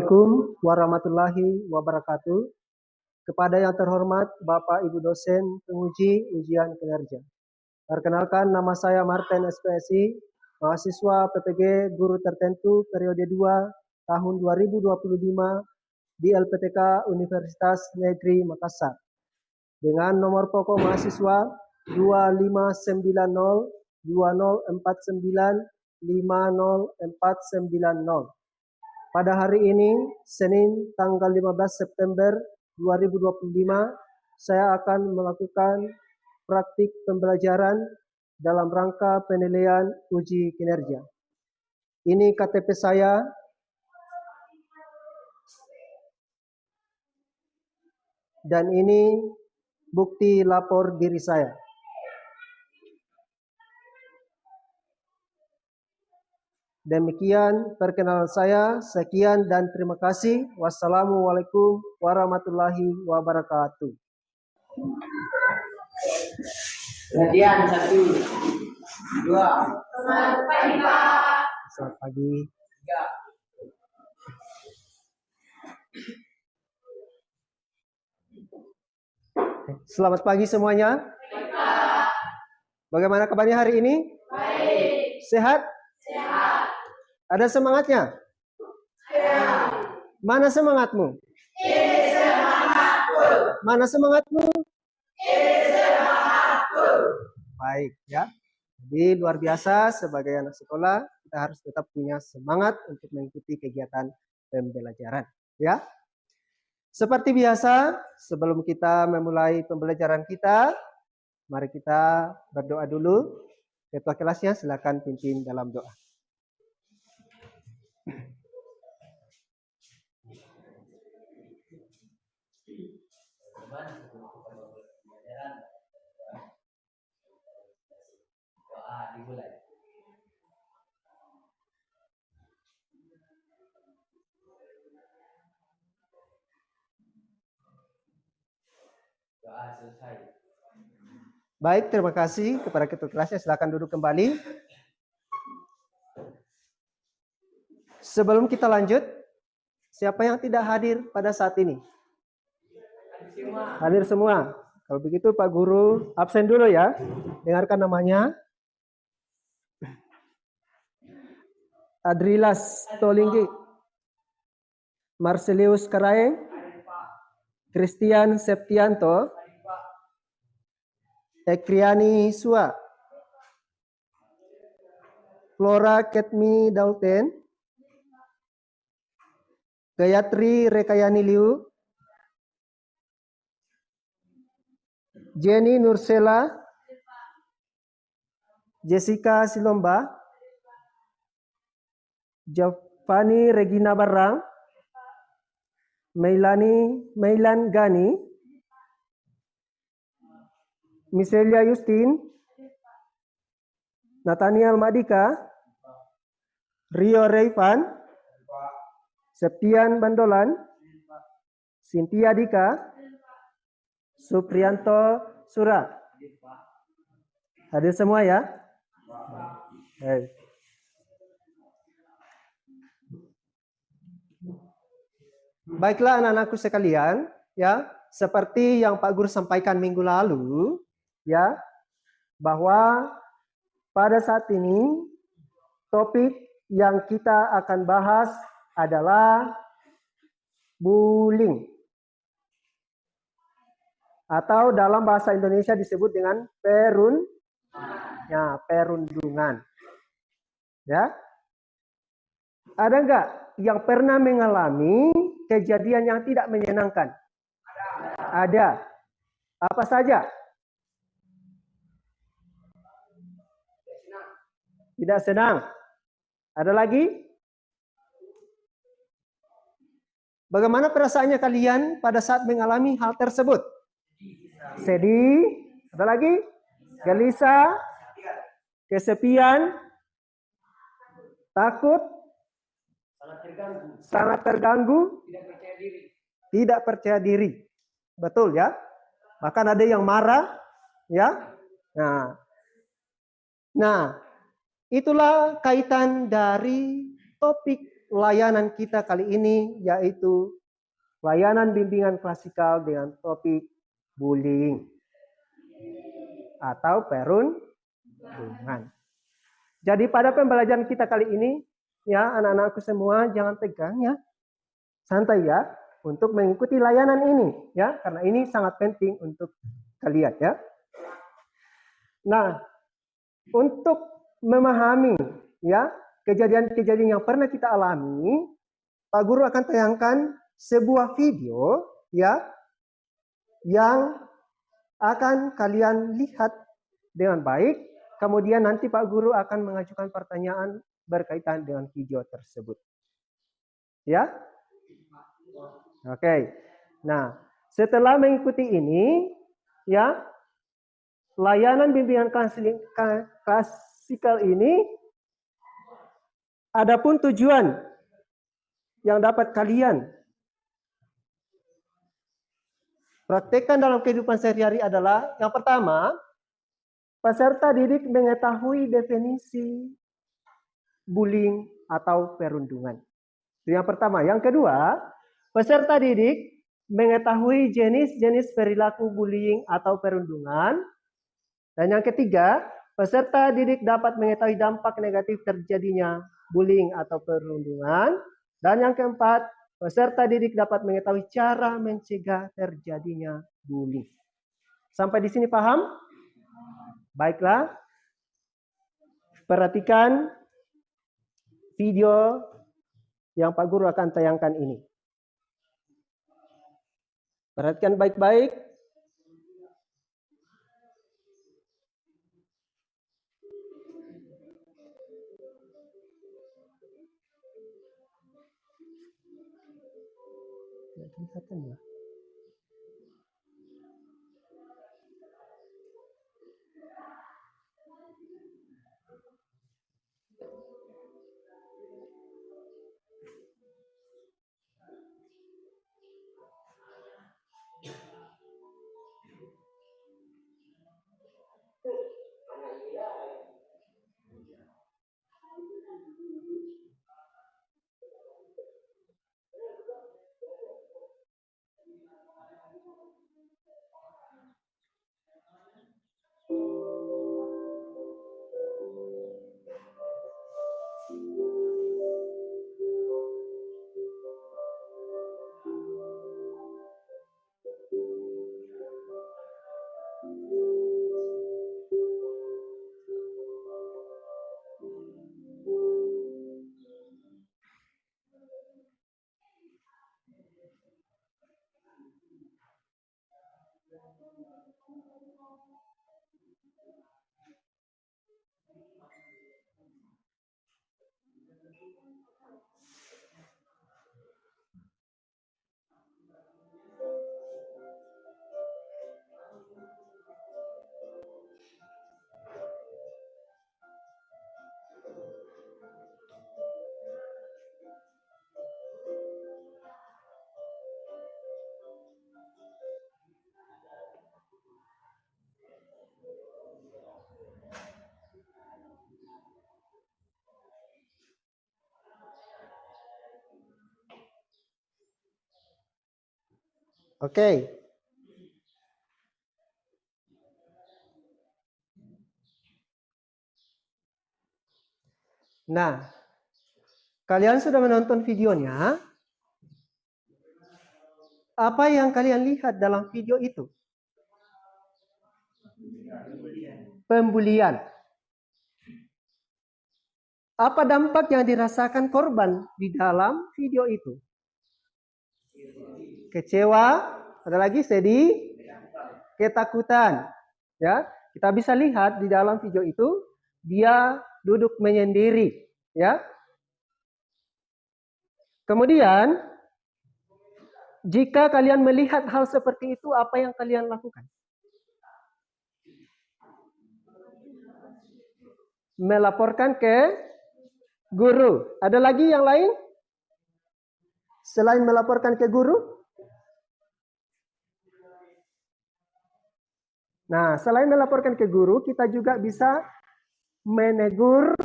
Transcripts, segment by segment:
Assalamualaikum warahmatullahi wabarakatuh. Kepada yang terhormat Bapak Ibu dosen penguji ujian kinerja. Perkenalkan, nama saya Martin SPSI, mahasiswa PPG Guru Tertentu periode 2 tahun 2025 di LPTK Universitas Negeri Makassar. Dengan nomor pokok mahasiswa 2590 2049 50490. Pada hari ini, Senin tanggal 15 September 2025, saya akan melakukan praktik pembelajaran dalam rangka penilaian uji kinerja. Ini KTP saya. Dan ini bukti lapor diri saya. Demikian perkenalan saya. Sekian dan terima kasih. Wassalamualaikum warahmatullahi wabarakatuh. Latihan 1, 2. Selamat pagi, Pak. Selamat pagi. 3. Selamat pagi semuanya. Bagaimana kabarnya hari ini? Baik. Sehat? Sehat. Ada semangatnya? Sehat. Mana semangatmu? Semangatku. Mana semangatmu? Semangatku. Baik ya. Jadi luar biasa sebagai anak sekolah kita harus tetap punya semangat untuk mengikuti kegiatan pembelajaran ya. Seperti biasa, sebelum kita memulai pembelajaran kita, mari kita berdoa dulu. Ketua kelasnya silakan pimpin dalam doa. Baik, terima kasih kepada ketua kelasnya. Silakan duduk kembali. Sebelum kita lanjut, siapa yang tidak hadir pada saat ini? Hadir semua. Kalau begitu Pak Guru absen dulu ya. Dengarkan namanya. Adrilas Tolinggi, Marcelius Karaeng, Christian Septianto, Ekriani Sua, Flora Ketmi Daulten, Gayatri Rekayani Liu, Jenny Nursela, Jessica Silomba, Giovanni Regina Barang, Mailan Gani, Miselia Justin, Nathaniel Madika, Rio Reivan, Septian Bandolan, Cynthia Dika, Suprianto Sura. Hadir semua ya? Hey. Baiklah anak-anakku sekalian, ya, seperti yang Pak Guru sampaikan minggu lalu, ya, bahwa pada saat ini topik yang kita akan bahas adalah bullying. Atau dalam bahasa Indonesia disebut dengan perundungan. Ya. Ada enggak yang pernah mengalami kejadian yang tidak menyenangkan? Ada. Apa saja? Tidak senang. Ada lagi? Bagaimana perasaannya kalian pada saat mengalami hal tersebut? Sedih. Ada lagi? Gelisah. Kesepian. Takut. Sangat terganggu. Tidak percaya diri. Betul ya? Bahkan ada yang marah. Ya. Nah, itulah kaitan dari topik layanan kita kali ini, yaitu layanan bimbingan klasikal dengan topik bullying atau perundungan. Jadi pada pembelajaran kita kali ini, ya anak-anakku semua jangan tegang ya, santai ya, untuk mengikuti layanan ini ya, karena ini sangat penting untuk kalian ya. Nah, untuk memahami ya kejadian-kejadian yang pernah kita alami, Pak Guru akan tayangkan sebuah video ya yang akan kalian lihat dengan baik. Kemudian nanti Pak Guru akan mengajukan pertanyaan berkaitan dengan video tersebut. Ya? Oke. Nah, setelah mengikuti ini, ya, layanan bimbingan klasikal ini adapun tujuan yang dapat kalian praktekkan dalam kehidupan sehari-hari adalah yang pertama, peserta didik mengetahui definisi bullying atau perundungan. Itu yang pertama. Yang kedua, peserta didik mengetahui jenis-jenis perilaku bullying atau perundungan. Dan yang ketiga, peserta didik dapat mengetahui dampak negatif terjadinya bullying atau perundungan. Dan yang keempat, peserta didik dapat mengetahui cara mencegah terjadinya bullying. Sampai di sini paham? Baiklah, perhatikan video yang Pak Guru akan tayangkan ini. Perhatikan baik-baik. Tidak kelihatan ya. Oke. Nah, kalian sudah menonton videonya. Apa yang kalian lihat dalam video itu? Pembulian. Apa dampak yang dirasakan korban di dalam video itu? Kecewa, ada lagi sedih, ketakutan. Ya, kita bisa lihat di dalam video itu dia duduk menyendiri, ya. Kemudian jika kalian melihat hal seperti itu, apa yang kalian lakukan? Melaporkan ke guru. Ada lagi yang lain? Selain melaporkan ke guru? Nah, selain melaporkan ke guru, kita juga bisa menegur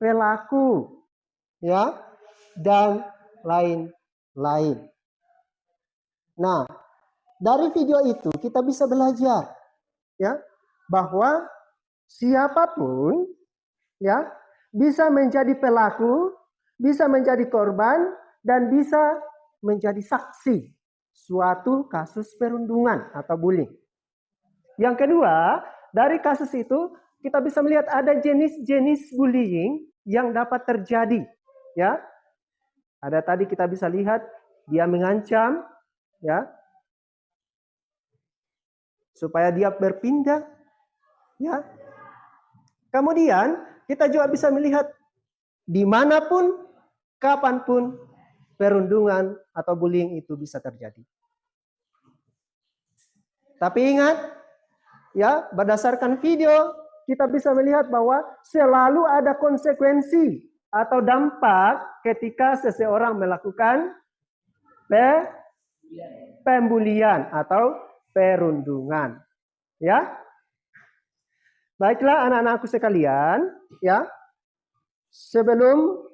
pelaku. Ya. dan lain-lain. Nah, dari video itu kita bisa belajar ya bahwa siapapun ya bisa menjadi pelaku, bisa menjadi korban dan bisa menjadi saksi suatu kasus perundungan atau bullying. Yang kedua, dari kasus itu kita bisa melihat ada jenis-jenis bullying yang dapat terjadi, ya. Ada tadi kita bisa lihat dia mengancam, ya, supaya dia berpindah, ya. Kemudian kita juga bisa melihat dimanapun, kapanpun perundungan atau bullying itu bisa terjadi. Tapi ingat, ya, berdasarkan video kita bisa melihat bahwa selalu ada konsekuensi atau dampak ketika seseorang melakukan pembulian atau perundungan. Ya. Baiklah anak-anakku sekalian, ya. Sebelum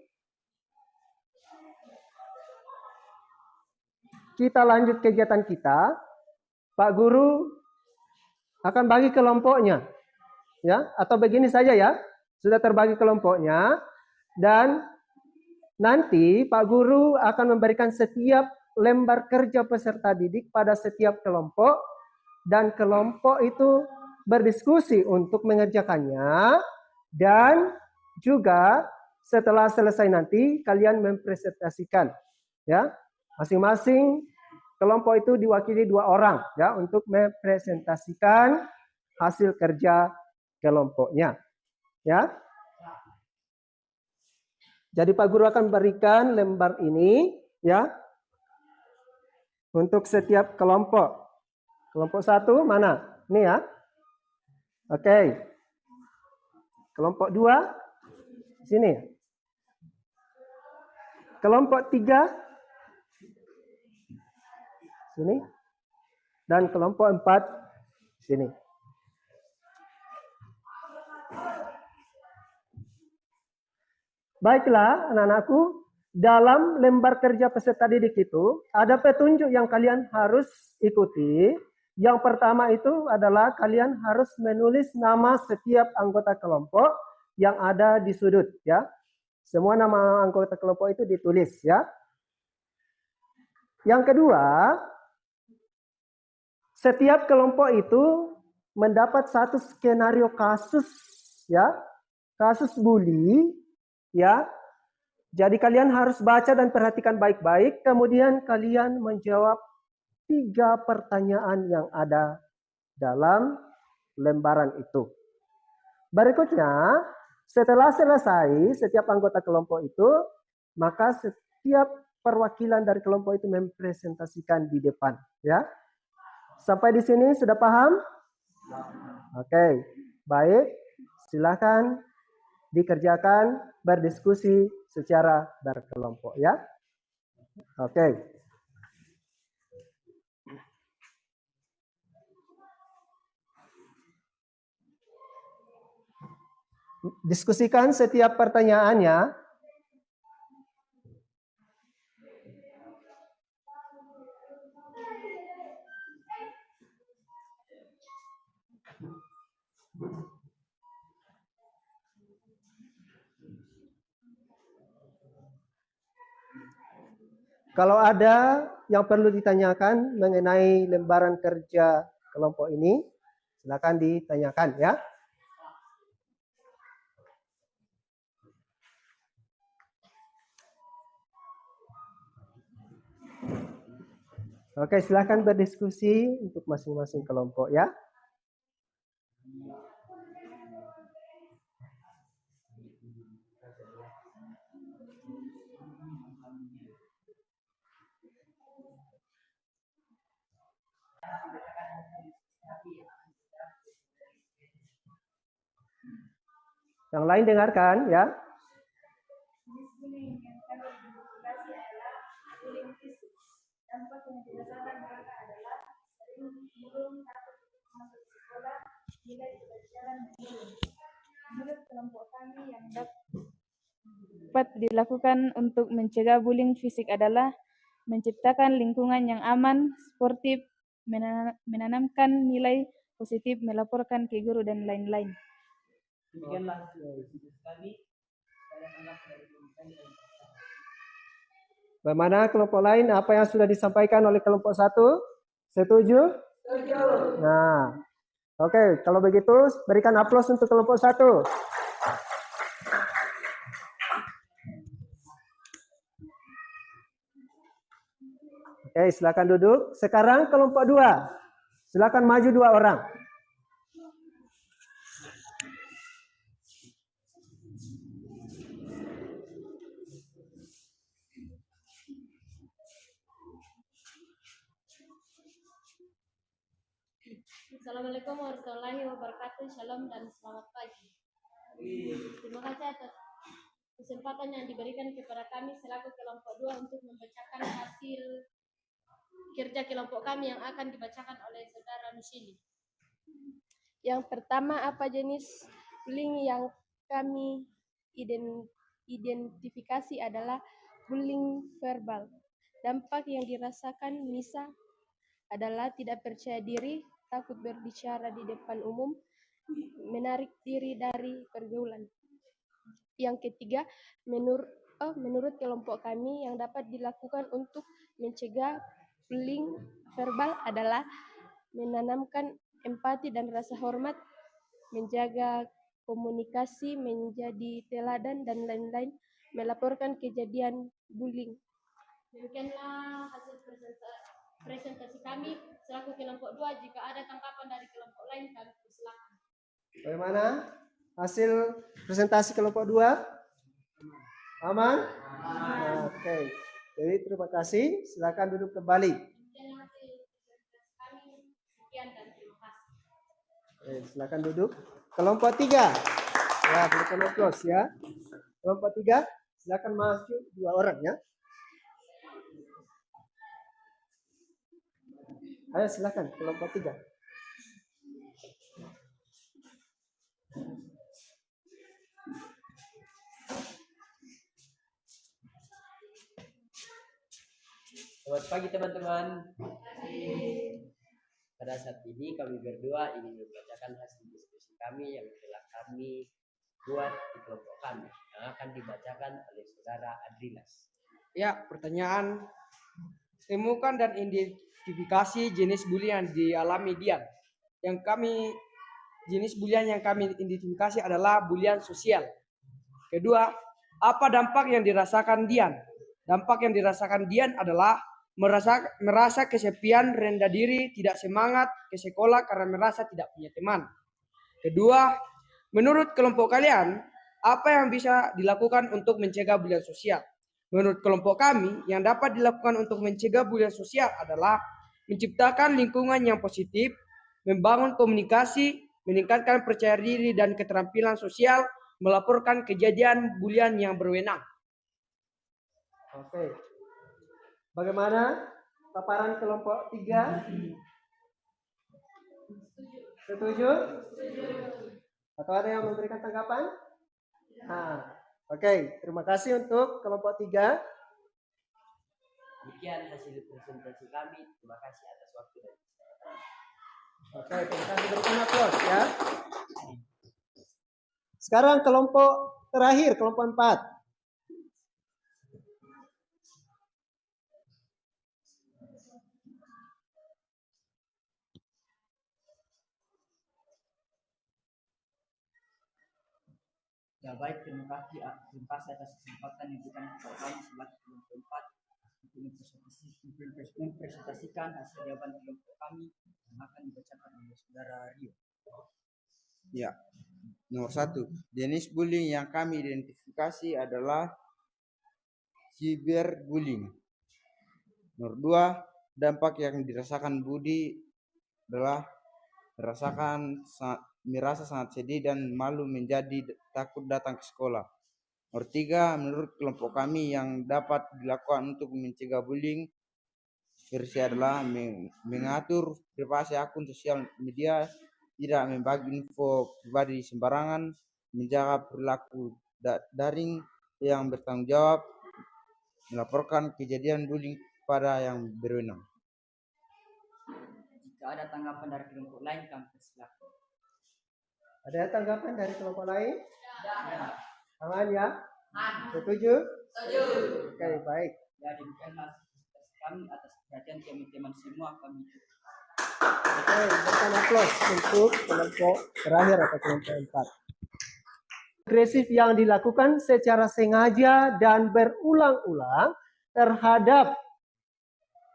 kita lanjut kegiatan kita, Pak Guru akan bagi kelompoknya. Ya, atau begini saja ya. Sudah terbagi kelompoknya dan nanti Pak Guru akan memberikan setiap lembar kerja peserta didik pada setiap kelompok dan kelompok itu berdiskusi untuk mengerjakannya dan juga setelah selesai nanti kalian mempresentasikan ya. Masing-masing kelompok itu diwakili 2 orang ya untuk mempresentasikan hasil kerja kelompoknya. Ya. Jadi Pak Guru akan berikan lembar ini ya untuk setiap kelompok. Kelompok 1 mana? Ini ya. Oke. Kelompok 2 sini. Kelompok 3 sini. Dan kelompok 4 sini. Baiklah anak-anakku, dalam lembar kerja peserta didik itu ada petunjuk yang kalian harus ikuti. Yang pertama itu adalah kalian harus menulis nama setiap anggota kelompok yang ada di sudut ya. Semua nama anggota kelompok itu ditulis ya. Yang kedua, setiap kelompok itu mendapat satu skenario kasus ya, kasus bully ya. Jadi kalian harus baca dan perhatikan baik-baik, kemudian kalian menjawab 3 pertanyaan yang ada dalam lembaran itu. Berikutnya, setelah selesai setiap anggota kelompok itu, maka setiap perwakilan dari kelompok itu mempresentasikan di depan, ya. Sampai di sini sudah paham? Oke, baik. Silakan dikerjakan, berdiskusi secara berkelompok ya. Oke. Diskusikan setiap pertanyaannya. Kalau ada yang perlu ditanyakan mengenai lembaran kerja kelompok ini, silakan ditanyakan ya. Oke, silakan berdiskusi untuk masing-masing kelompok ya. Yang lain dengarkan ya. Dampak yang dirasakan mereka adalah sering murung, takut masuk sekolah, nilai pelajaran menurun. Menurut kelompok kami yang tepat dilakukan untuk mencegah bullying fisik adalah menciptakan lingkungan yang aman, sportif, menanamkan nilai positif, melaporkan ke guru, dan lain-lain. Demikianlah kami. Bagaimana kelompok lain? Apa yang sudah disampaikan oleh kelompok 1? Setuju? Setuju. Nah, oke. Kalau begitu, berikan aplaus untuk kelompok 1. Oke, silakan duduk. Sekarang kelompok 2. Silakan maju 2 orang. Assalamualaikum warahmatullahi wabarakatuh. Shalom dan selamat pagi. Terima kasih atas kesempatan yang diberikan kepada kami selaku kelompok 2 untuk membacakan hasil kerja kelompok kami yang akan dibacakan oleh saudara Nusili. Yang pertama, apa jenis bullying yang kami identifikasi adalah bullying verbal. Dampak yang dirasakan Nisa adalah tidak percaya diri, takut berbicara di depan umum, menarik diri dari pergaulan. Yang ketiga, menurut kelompok kami yang dapat dilakukan untuk mencegah bullying verbal adalah menanamkan empati dan rasa hormat, menjaga komunikasi, menjadi teladan, dan lain-lain, melaporkan kejadian bullying. Demikianlah hasil presentasi kami selaku kelompok 2. Jika ada tanggapan dari kelompok lain, kami persilakan. Bagaimana hasil presentasi kelompok 2? Aman? Oke. Jadi terima kasih. Silakan duduk kembali. Demikian hasil presentasi kami. Sekian dan terima kasih. Silakan duduk. Kelompok 3. Ya, berikan aplaus ya. Kelompok 3, silakan maju 2 orang ya. Ayo silakan kelompok 3. Selamat pagi teman-teman. Pada saat ini kami berdua ingin membacakan hasil diskusi kami yang telah kami buat di kelompok kami yang akan dibacakan oleh saudara Adrilas. Ya, pertanyaan. Temukan dan identifikasi jenis bullying yang dialami Dian. Jenis bullying yang kami identifikasi adalah bullying sosial. Kedua, apa dampak yang dirasakan Dian? Dampak yang dirasakan Dian adalah merasa kesepian, rendah diri, tidak semangat ke sekolah karena merasa tidak punya teman. Kedua, menurut kelompok kalian, apa yang bisa dilakukan untuk mencegah bullying sosial? Menurut kelompok kami, yang dapat dilakukan untuk mencegah bullying sosial adalah menciptakan lingkungan yang positif, membangun komunikasi, meningkatkan percaya diri dan keterampilan sosial, melaporkan kejadian bullying yang berwenang. Oke. Bagaimana paparan kelompok 3? Setuju? Atau ada yang memberikan tanggapan? Oke, terima kasih untuk kelompok 3. Demikian hasil presentasi kami. Terima kasih atas waktu dan kesempatan. Oke, terima kasih, berikan aplaus ya. Sekarang kelompok terakhir, kelompok 4. Ya baik, terima kasih atas kesempatan yang diberikan kepada kami selaku kelompok 4 untuk mempresentasikan hasil jawaban kelompok kami yang akan dibacakan oleh saudara Rio. Ya, nomor 1, jenis bullying yang kami identifikasi adalah cyberbullying. Nomor 2, dampak yang dirasakan Budi adalah merasa sangat sedih dan malu menjadi takut datang ke sekolah. Nomor 3, menurut kelompok kami yang dapat dilakukan untuk mencegah bullying versi adalah mengatur privasi akun sosial media, tidak membagi info pribadi sembarangan, menjaga perilaku daring, yang bertanggung jawab melaporkan kejadian bullying pada yang berwenang. Jika ada tanggapan dari kelompok lain, kami persilakan. Ada tanggapan dari kelompok lain? Tangan ya? Setuju? Setuju. Oke, baik. Ya, demikianlah kami atas perhatian teman-teman semua kami. Oke, berikan aplaus untuk kelompok terakhir atau kelompok 4. Agresif yang dilakukan secara sengaja dan berulang-ulang terhadap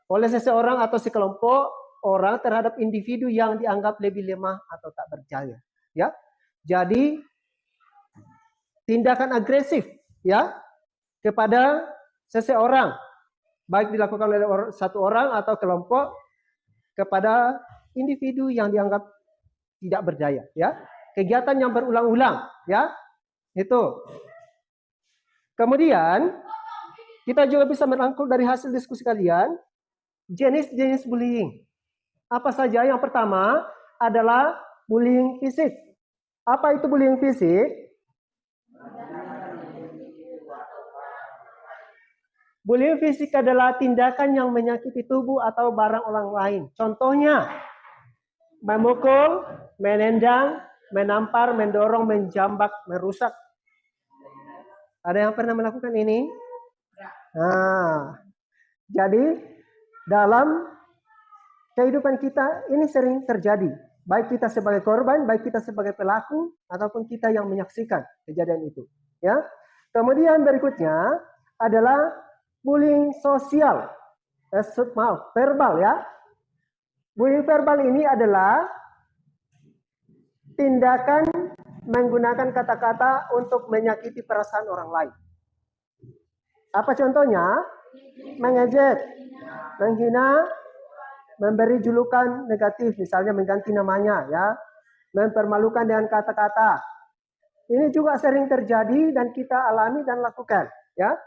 oleh seseorang atau sekelompok orang terhadap individu yang dianggap lebih lemah atau tak berdaya. Ya, jadi tindakan agresif ya kepada seseorang, baik dilakukan oleh satu orang atau kelompok kepada individu yang dianggap tidak berdaya. Ya, kegiatan yang berulang-ulang. Ya. Itu. Kemudian kita juga bisa merangkum dari hasil diskusi kalian jenis-jenis bullying. Apa saja? Yang pertama adalah bullying fisik. Apa itu bullying fisik? Bullying fisik adalah tindakan yang menyakiti tubuh atau barang orang lain. Contohnya memukul, menendang, menampar, mendorong, menjambak, merusak. Ada yang pernah melakukan ini? Nah, jadi dalam kehidupan kita ini sering terjadi. Baik kita sebagai korban, baik kita sebagai pelaku, ataupun kita yang menyaksikan kejadian itu. Ya. Kemudian berikutnya adalah bullying sosial. Verbal ya. Bullying verbal ini adalah tindakan menggunakan kata-kata untuk menyakiti perasaan orang lain. Apa contohnya? Mengejek, menghina, memberi julukan negatif, misalnya mengganti namanya, ya, mempermalukan dengan kata-kata. Ini juga sering terjadi dan kita alami dan lakukan, ya.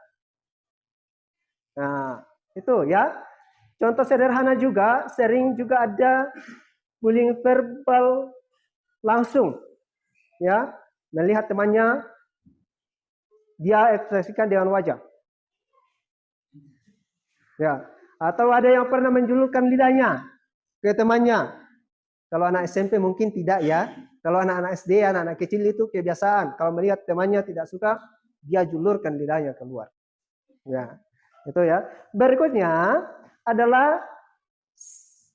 Nah, itu ya. Contoh sederhana juga, sering juga ada bullying verbal langsung, ya, melihat temannya, dia ekspresikan dengan wajah, ya, atau ada yang pernah menjulurkan lidahnya ke temannya. Kalau anak SMP mungkin tidak ya, kalau anak-anak SD, anak-anak kecil itu kebiasaan, kalau melihat temannya tidak suka, dia julurkan lidahnya keluar, ya, itu ya. Berikutnya adalah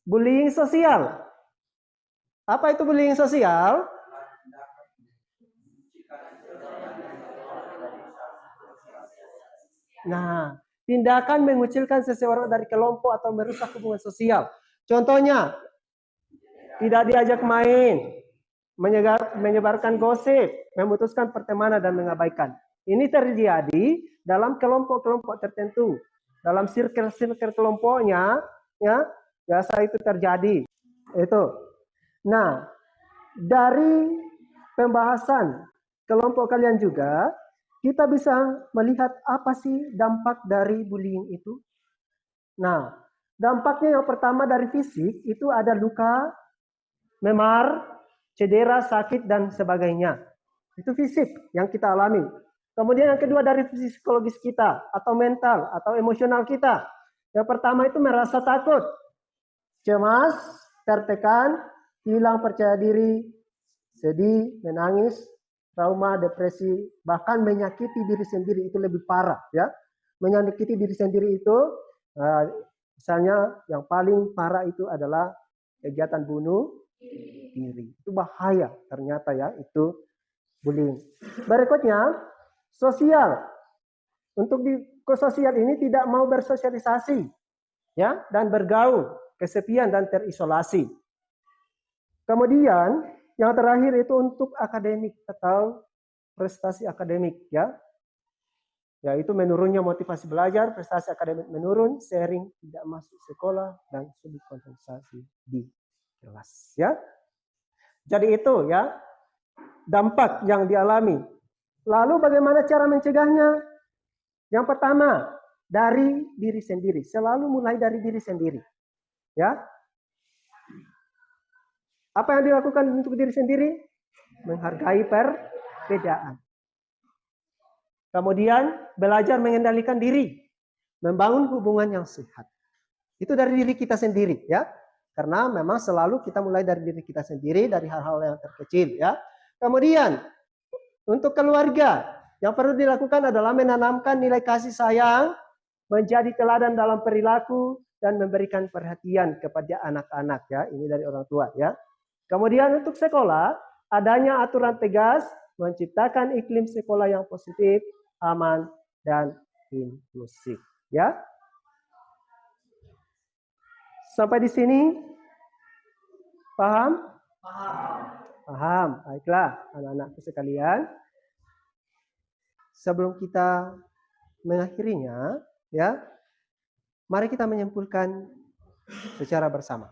bullying sosial. Apa itu bullying sosial? Nah, tindakan mengucilkan seseorang dari kelompok atau merusak hubungan sosial. Contohnya, tidak diajak main, menyebarkan gosip, memutuskan pertemanan dan mengabaikan. Ini terjadi dalam kelompok-kelompok tertentu. Dalam circle-circle kelompoknya, ya, biasa itu terjadi. Itu. Nah, dari pembahasan kelompok kalian juga, kita bisa melihat apa sih dampak dari bullying itu. Nah, dampaknya yang pertama dari fisik itu ada luka, memar, cedera, sakit, dan sebagainya. Itu fisik yang kita alami. Kemudian yang kedua dari psikologis kita, atau mental, atau emosional kita. Yang pertama itu merasa takut, cemas, tertekan, hilang percaya diri, sedih, menangis, trauma, depresi, bahkan menyakiti diri sendiri itu lebih parah, ya. Menyakiti diri sendiri itu, misalnya yang paling parah itu adalah kegiatan bunuh diri. Itu bahaya ternyata ya, itu bullying. Berikutnya, sosial. Untuk di sosial ini tidak mau bersosialisasi, ya, dan bergaul, kesepian dan terisolasi. Kemudian yang terakhir itu untuk akademik atau prestasi akademik, ya. Yaitu menurunnya motivasi belajar, prestasi akademik menurun, sering tidak masuk sekolah dan sulit konsentrasi di kelas, ya. Jadi itu ya dampak yang dialami. Lalu bagaimana cara mencegahnya? Yang pertama, dari diri sendiri. Selalu mulai dari diri sendiri. Ya. Apa yang dilakukan untuk diri sendiri? Menghargai perbedaan. Kemudian belajar mengendalikan diri, membangun hubungan yang sehat. Itu dari diri kita sendiri ya. Karena memang selalu kita mulai dari diri kita sendiri, dari hal-hal yang terkecil ya. Kemudian untuk keluarga, yang perlu dilakukan adalah menanamkan nilai kasih sayang, menjadi teladan dalam perilaku, dan memberikan perhatian kepada anak-anak ya. Ini dari orang tua ya. Kemudian untuk sekolah, adanya aturan tegas, menciptakan iklim sekolah yang positif, aman, dan inklusif. Ya. Sampai di sini paham? Paham. Baiklah, anak-anakku sekalian. Sebelum kita mengakhirinya, ya, mari kita menyimpulkan secara bersama.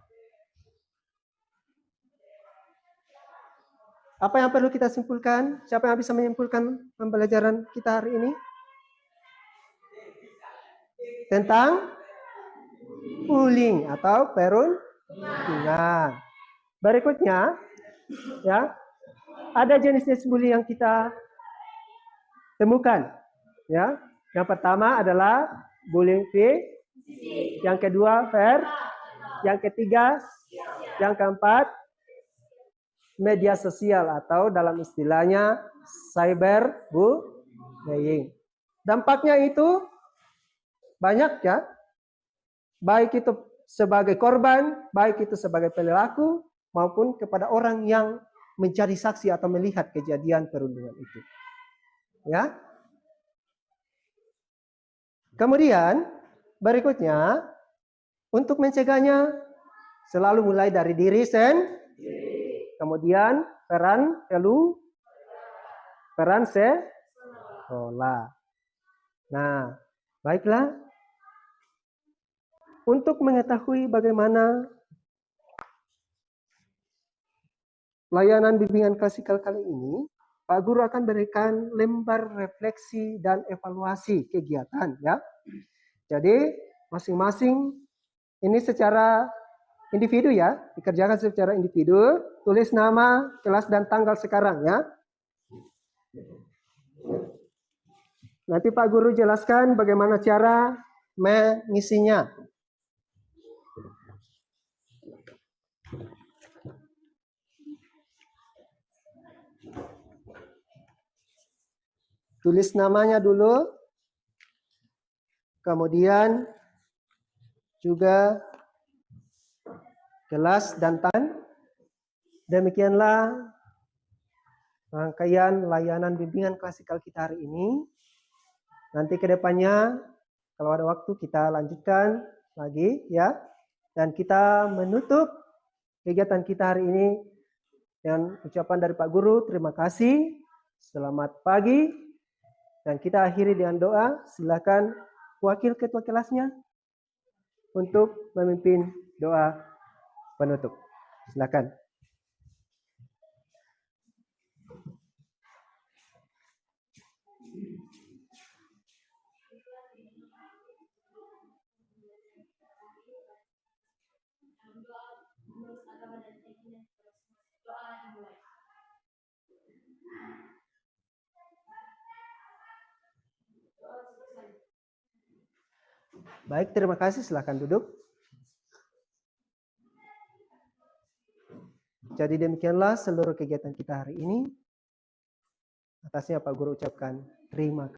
Apa yang perlu kita simpulkan? Siapa yang bisa menyimpulkan pembelajaran kita hari ini? Tentang bullying atau perundungan. Berikutnya, ya, ada jenis-jenis bullying yang kita temukan. Ya, yang pertama adalah bullying fisik, yang kedua yang ketiga, yang keempat media sosial atau dalam istilahnya cyberbullying. Dampaknya itu banyak ya, baik itu sebagai korban, baik itu sebagai pelaku, maupun kepada orang yang menjadi saksi atau melihat kejadian perundungan itu. Ya. Kemudian berikutnya, untuk mencegahnya selalu mulai dari diri sendiri. Kemudian peran sekolah. Nah, baiklah. Untuk mengetahui bagaimana layanan bimbingan klasikal kali ini, Pak Guru akan berikan lembar refleksi dan evaluasi kegiatan ya. Jadi masing-masing ini secara individu ya, dikerjakan secara individu, tulis nama, kelas dan tanggal sekarang ya. Nanti Pak Guru jelaskan bagaimana cara mengisinya. Tulis namanya dulu, kemudian juga kelas dan tanggal. Demikianlah rangkaian layanan bimbingan klasikal kita hari ini. Nanti ke depannya, kalau ada waktu kita lanjutkan lagi ya. Dan kita menutup kegiatan kita hari ini dengan ucapan dari Pak Guru, terima kasih, selamat pagi. Dan kita akhiri dengan doa. Silakan wakil ketua kelasnya untuk memimpin doa penutup. Silakan. Baik, terima kasih. Silakan duduk. Jadi demikianlah seluruh kegiatan kita hari ini. Atasnya Pak Guru ucapkan terima kasih.